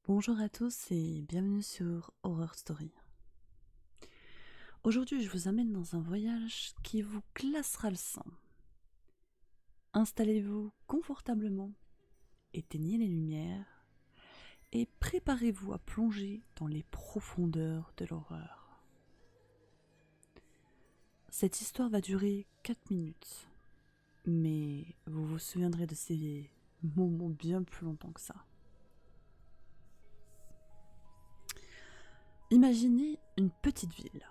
Bonjour à tous et bienvenue sur Horror Story. Aujourd'hui, je vous amène dans un voyage qui vous glacera le sang. Installez-vous confortablement, éteignez les lumières et préparez-vous à plonger dans les profondeurs de l'horreur. Cette histoire va durer 4 minutes, mais vous vous souviendrez de ces moments bien plus longtemps que ça. Imaginez une petite ville,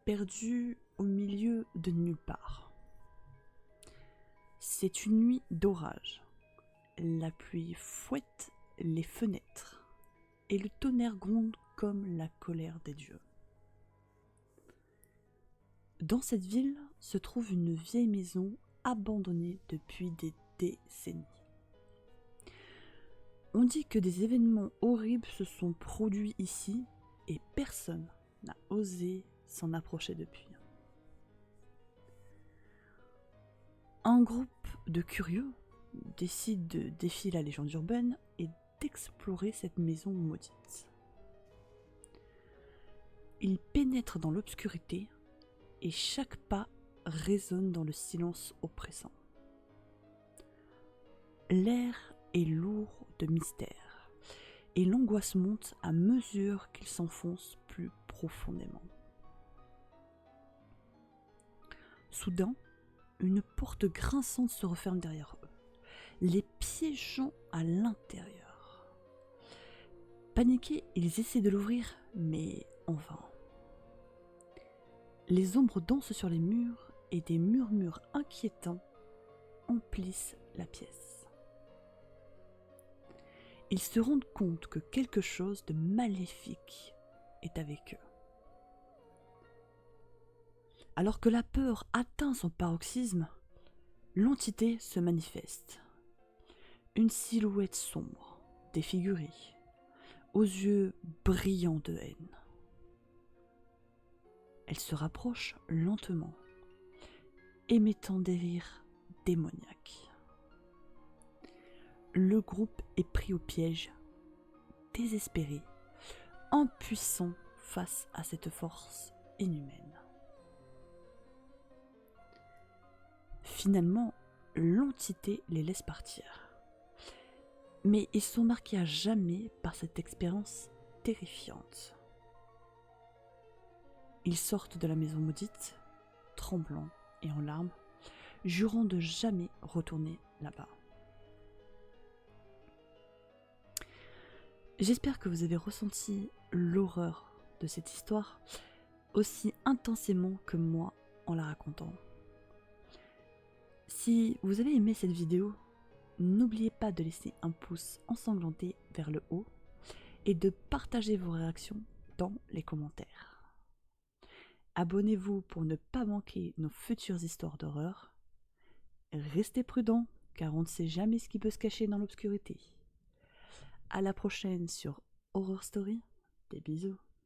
perdue au milieu de nulle part. C'est une nuit d'orage. La pluie fouette les fenêtres et le tonnerre gronde comme la colère des dieux. Dans cette ville se trouve une vieille maison abandonnée depuis des décennies. On dit que des événements horribles se sont produits ici et personne n'a osé s'en approcher depuis. Un groupe de curieux décide de défier la légende urbaine et d'explorer cette maison maudite. Ils pénètrent dans l'obscurité et chaque pas résonne dans le silence oppressant. L'air est lourd de mystère et l'angoisse monte à mesure qu'ils s'enfoncent plus profondément. Soudain, une porte grinçante se referme derrière eux, les piégeant à l'intérieur. Paniqués, ils essaient de l'ouvrir, mais en vain. Les ombres dansent sur les murs et des murmures inquiétants emplissent la pièce. Ils se rendent compte que quelque chose de maléfique est avec eux. Alors que la peur atteint son paroxysme, l'entité se manifeste. Une silhouette sombre, défigurée, aux yeux brillants de haine. Elle se rapproche lentement, émettant des rires démoniaques. Le groupe est pris au piège, désespéré, impuissant face à cette force inhumaine. Finalement, l'entité les laisse partir. Mais ils sont marqués à jamais par cette expérience terrifiante. Ils sortent de la maison maudite, tremblants et en larmes, jurant de jamais retourner là-bas. J'espère que vous avez ressenti l'horreur de cette histoire aussi intensément que moi en la racontant. Si vous avez aimé cette vidéo, n'oubliez pas de laisser un pouce ensanglanté vers le haut et de partager vos réactions dans les commentaires. Abonnez-vous pour ne pas manquer nos futures histoires d'horreur. Restez prudents car on ne sait jamais ce qui peut se cacher dans l'obscurité. À la prochaine sur Horror Story. Des bisous.